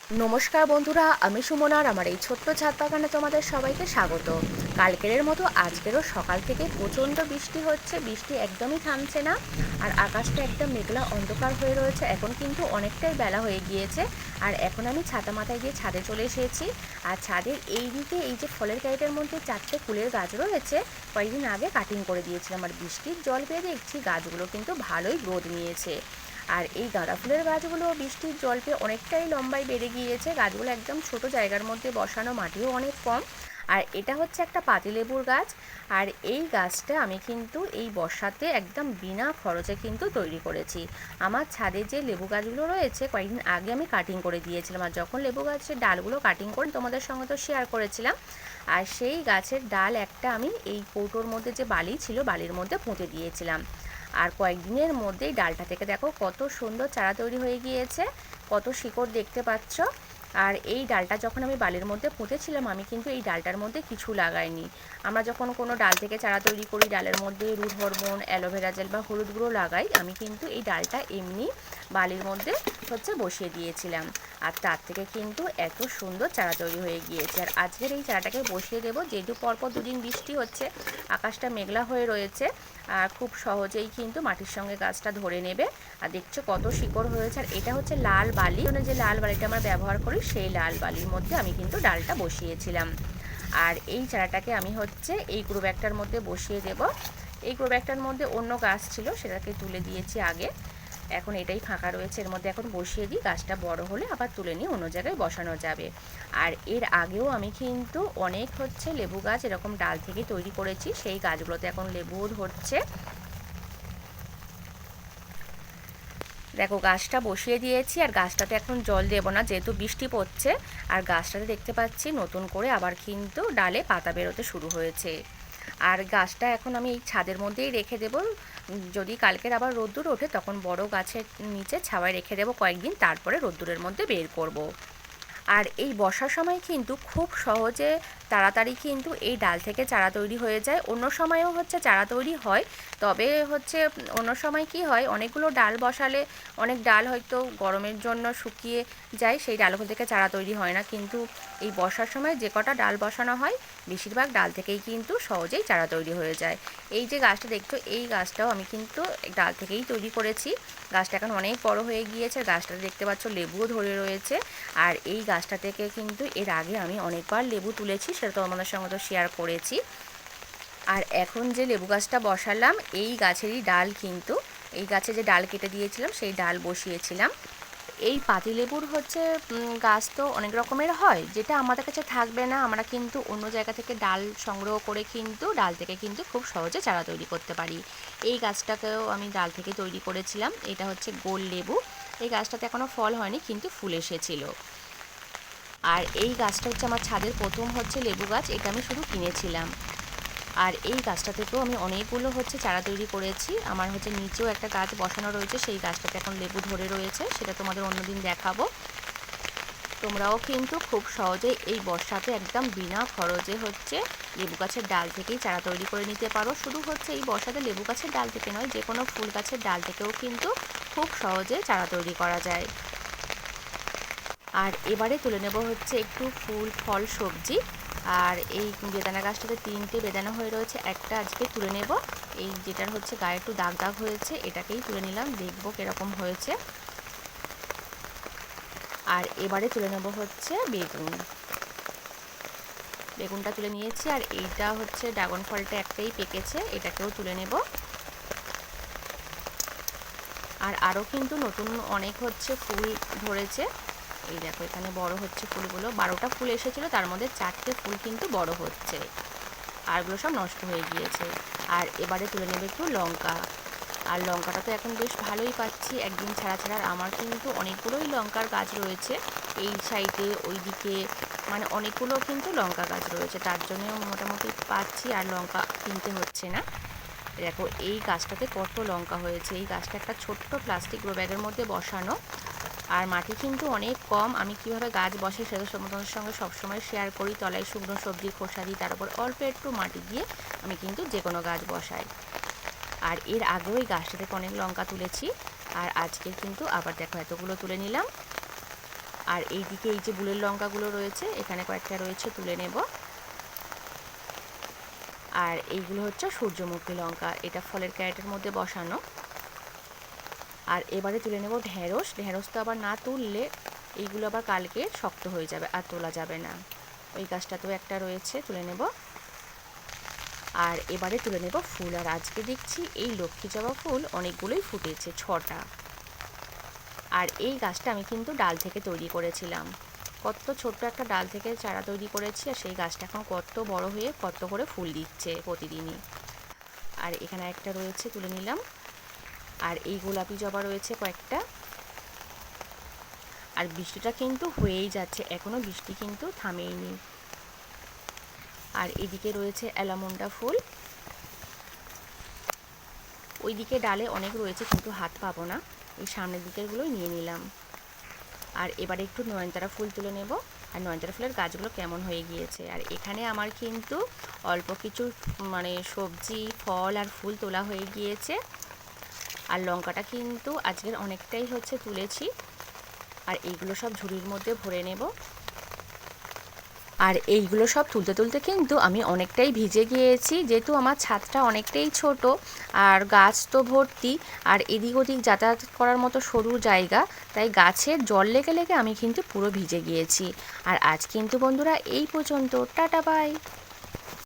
নমস্কার বন্ধুরা, আমি সুমনা আর আমার এই ছোট্ট ছাদ বাগানে তোমাদের সবাইকে স্বাগত। কালকের মতো আজকেরও সকাল থেকে প্রচণ্ড বৃষ্টি হচ্ছে, বৃষ্টি একদমই থামছে না। আর আকাশটা একদম মেঘলা অন্ধকার হয়ে রয়েছে। এখন কিন্তু অনেকটাই বেলা হয়ে গিয়েছে। আর এখন আমি ছাতা মাথায় দিয়ে ছাদে চলে এসেছি। আর ছাদের এই দিকে এই যে ফলের গাড়িটার মধ্যে 4টে ফুলের গাছ রয়েছে, কয়েকদিন আগে কাটিং করে দিয়েছিলাম। আর বৃষ্টির জল পেয়ে দেখছি গাছগুলো কিন্তু ভালোই গ্রোথ নিয়েছে। আর এই গাঁদা ফুলের গাছগুলো বৃষ্টির জল পেয়ে অনেকটাই লম্বায় বেড়ে গিয়েছে। গাছগুলো একদম ছোট জায়গার মধ্যে বসানো, মাটিও অনেক কম। আর এটা হচ্ছে একটা পাতিলেবুর গাছ। আর এই গাছটা আমি কিন্তু এই বর্ষাতে একদম বিনা খরচে কিন্তু তৈরি করেছি। আমার ছাদে যে লেবু গাছগুলো রয়েছে কয়েকদিন আগে আমি কাটিং করে দিয়েছিলাম। আর যখন লেবু গাছের ডালগুলো কাটিং করে তোমাদের সঙ্গে তো শেয়ার করেছিলাম। আর সেই গাছের ডাল একটা আমি এই কৌটোর মধ্যে যে বালি ছিল বালির মধ্যে পুঁতে দিয়েছিলাম। আর কয়েকদিনের মধ্যেই ডালটা থেকে দেখো কত সুন্দর চারা তৈরি হয়ে গিয়েছে, কত শিকড় দেখতে পাচ্ছ। আর এই ডালটা যখন আমি বালির মধ্যে পুঁতেছিলাম, আমি কিন্তু এই ডালটার মধ্যে কিছু লাগাইনি। আমরা যখন কোনো ডাল থেকে চারা তৈরি করি, ডালের মধ্যে রুট হরমোন, অ্যালোভেরা জেল বা হলুদ গুঁড়ো লাগাই। আমি কিন্তু এই ডালটা এমনি বালির মধ্যে বসিয়ে দিয়েছিলাম। আর তার থেকে কিন্তু এত সুন্দর চারা তৈরি হয়ে গিয়েছে। আর আজকের এই চারাটাকে বসিয়ে দেবো, যেহেতু পরপর দুদিন বৃষ্টি হচ্ছে, আকাশটা মেঘলা হয়ে রয়েছে। আর খুব সহজেই কিন্তু মাটির সঙ্গে গাছটা ধরে নেবে। আর দেখছো কত শিকড় হয়েছে। আর এটা হচ্ছে লাল বালি, যে লাল বালিটা আমরা ব্যবহার করি সেই লাল বালির মধ্যে আমি কিন্তু ডালটা বসিয়েছিলাম। আর এই চারাটাকে আমি এই গ্রো ব্যাগটার মধ্যে বসিয়ে দেব। এই গ্রো ব্যাগটার মধ্যে অন্য গাছ ছিল, সেটাকে তুলে দিয়েছি আগে। এখন এটাই ফাঁকা রয়েছে, এর মধ্যে এখন বসিয়ে দিই। গাছটা বড় হলে আবার তুলে নিয়ে অন্য জায়গায় বসানো যাবে। আর এর আগেও আমি কিন্তু অনেক লেবু গাছ এরকম ডাল থেকে তৈরি করেছি। সেই গাছগুলোতে এখন লেবুও ধরছে। দেখো গাছটা বসিয়ে দিয়েছি। আর গাছটাতে এখন জল দেবো না, যেহেতু বৃষ্টি পড়ছে। আর গাছটাতে দেখতে পাচ্ছি নতুন করে আবার কিন্তু ডালে পাতা বেরোতে শুরু হয়েছে। আর গাছটা এখন আমি এই ছাদের মধ্যেই রেখে দেবো। যদি কালকের আবার রোদ্দুর ওঠে তখন বড় গাছের নিচে ছাওয়ায় রেখে দেবো কয়েকদিন, তারপরে রোদ্দুরের মধ্যে বের করব। আর এই বর্ষার সময় কিন্তু খুব সহজে তাড়াতাড়ি কিন্তু এই ডাল থেকে চারা তৈরি হয়ে যায়। অন্য সময়ও চারা তৈরি হয়, তবে অন্য সময় কি হয়, অনেকগুলো ডাল বসালে অনেক ডাল হয়তো গরমের জন্য শুকিয়ে যায়, সেই ডালগুলো থেকে চারা তৈরি হয় না। কিন্তু এই বর্ষার সময় যে কটা ডাল বসানো হয়, বেশিরভাগ ডাল থেকেই কিন্তু সহজেই চারা তৈরি হয়ে যায়। এই যে গাছটা দেখছো, এই গাছটাও আমি কিন্তু ডাল থেকেই তৈরি করেছি। গাছটা এখন অনেক বড় হয়ে গিয়েছে। গাছটাতে দেখতে পাচ্ছ লেবুও ধরে রয়েছে। আর এই গাছটা থেকে কিন্তু এর আগে আমি অনেকবার লেবু তুলেছি, সেটা তো আমাদের সঙ্গে তো শেয়ার করেছি। আর এখন যে লেবু গাছটা বসালাম, এই গাছেরই ডাল কিন্তু, এই গাছে যে ডাল কেটে দিয়েছিলাম সেই ডাল বসিয়েছিলাম। এই পাতিলেবুর গাছ তো অনেক রকমের হয়, যেটা আমাদের কাছে থাকবে না, আমরা কিন্তু অন্য জায়গা থেকে ডাল সংগ্রহ করে কিন্তু ডাল থেকে কিন্তু খুব সহজে চারা তৈরি করতে পারি। এই গাছটাকেও আমি ডাল থেকে তৈরি করেছিলাম। এটা গোল লেবু। এই গাছটাতে এখনও ফল হয়নি, কিন্তু ফুল এসেছিল। আর এই গাছটা আমার ছাদের প্রথম লেবু গাছ, এটা আমি শুধু কিনেছিলাম। আর এই গাছটা থেকেও আমি অনেকগুলো চারা তৈরি করেছি। আমার নিচেও একটা গাছ বসানো রয়েছে, সেই গাছটাতে এখন লেবু ধরে রয়েছে, সেটা তোমাদের অন্যদিন দেখাবো। তোমরাও কিন্তু খুব সহজেই এই বর্ষাতে একদম বিনা খরচে লেবু গাছের ডাল থেকেই চারা তৈরি করে নিতে পারো। শুধু এই বর্ষাতে লেবু গাছের ডাল থেকে নয়, যে কোনো ফুল গাছের ডাল থেকেও কিন্তু খুব সহজে চারা তৈরি করা যায়। আর এবারে তুলে নেব একটু ফুল, ফল, সবজি। আর এই বেদানা গাছটাতে 3টে বেদানা হয়ে রয়েছে, একটা আজকে তুলে নেব। এই যেটার গায়ে একটু দাগ দাগ হয়েছে, এটাকেই তুলে নিলাম, দেখবো কিরকম হয়েছে। আর এবারে তুলে নেব বেগুন। বেগুনটা তুলে নিয়েছি। আর এইটা ড্রাগন ফলটা একটাই পেকেছে, এটাকেও তুলে নেব। আর আরও কিন্তু নতুন অনেক ফুল ধরেছে। এই দেখো এখানে বড় ফুলগুলো, 12টা ফুল এসেছিল, তার মধ্যে 4টে ফুল কিন্তু বড় হচ্ছে, আরগুলো সব নষ্ট হয়ে গিয়েছে। আর এবারে তুলে নেবে একটু লঙ্কা। আর লঙ্কাটা তো এখন বেশ ভালোই পাচ্ছি একদিন ছাড়া ছাড়া। আমার কিন্তু অনেকগুলোই লঙ্কার গাছ রয়েছে এই সাইডে, ওই দিকে, মানে অনেকগুলো কিন্তু লঙ্কা গাছ রয়েছে, তার জন্যও মোটামুটি পাচ্ছি, আর লঙ্কা কিনতে হচ্ছে না। দেখো এই গাছটাতে কত লঙ্কা হয়েছে। এই গাছটা একটা ছোট্ট প্লাস্টিক গ্রো ব্যাগের মধ্যে বসানো, আর মাটি কিন্তু অনেক কম। আমি কিভাবে গাছ বসে সেটা তোমাদের সঙ্গে সবসময় শেয়ার করি। তলায় শুকনো সবজির খোসা দিই, তার উপর অল্প একটু মাটি দিয়ে আমি কিন্তু যে কোনো গাছ বসাই। আর এর আগেও এই গাছটা থেকে অনেক লঙ্কা তুলেছি, আর আজকে কিন্তু আবার দেখো এতগুলো তুলে নিলাম। আর এইদিকে এই যে বুলের লঙ্কাগুলো রয়েছে, এখানে কয়েকটা রয়েছে, তুলে নেব। আর এইগুলো হচ্ছে সূর্যমুখী লঙ্কা, এটা ফলের ক্যারেটের মধ্যে বসানো। আর এবারে তুলে নেব ঢেঁড়স। ঢেঁড়স তো আবার না তুললে এইগুলো আবার কালকে শক্ত হয়ে যাবে আর তোলা যাবে না। ওই গাছটাতেও একটা রয়েছে, তুলে নেব। আর এবারে তুলে নেব ফুল। আর আজকে দেখছি এই লক্ষ্মী জবা ফুল অনেকগুলোই ফুটেছে, 6টা। আর এই গাছটা আমি কিন্তু ডাল থেকে তৈরি করেছিলাম। কত ছোট্ট একটা ডাল থেকে চারা তৈরি করেছি, আর সেই গাছটা এখন কত বড় হয়ে কত করে ফুল দিচ্ছে প্রতিদিনই। আর এখানে একটা রয়েছে, তুলে নিলাম। আর এই গোলাপি জবা রয়েছে কয়েকটা। আর বৃষ্টিটা কিন্তু হয়েই যাচ্ছে, এখনও বৃষ্টি কিন্তু থামেইনি। আর এদিকে রয়েছে অ্যালামন্ডা ফুল। ওইদিকে ডালে অনেক রয়েছে কিন্তু হাত পাবো না, এই সামনের দিকেরগুলোই নিয়ে নিলাম। আর এবারে একটু নয়নতারা ফুল তুলে নেব। আর নয়নতারা ফুলের গাছগুলো কেমন হয়ে গিয়েছে। আর এখানে আমার কিন্তু অল্প কিছু সবজি, ফল আর ফুল তোলা হয়ে গিয়েছে। আর লঙ্কাটা কিন্তু আজকের অনেকটাই তুলেছি। আর এইগুলো সব ঝুড়ির মধ্যে ভরে নেব। আর এইগুলো সব তুলতে তুলতে কিন্তু আমি অনেকটাই ভিজে গিয়েছি, যেহেতু আমার ছাদটা অনেকটাই ছোট আর গাছ তো ভর্তি, আর এদিক ওদিক যাতায়াত করার মতো সরু জায়গা, তাই গাছের জল লেগে লেগে আমি কিন্তু পুরো ভিজে গিয়েছি। আর আজ কিন্তু বন্ধুরা এই পর্যন্ত, টাটা বাই।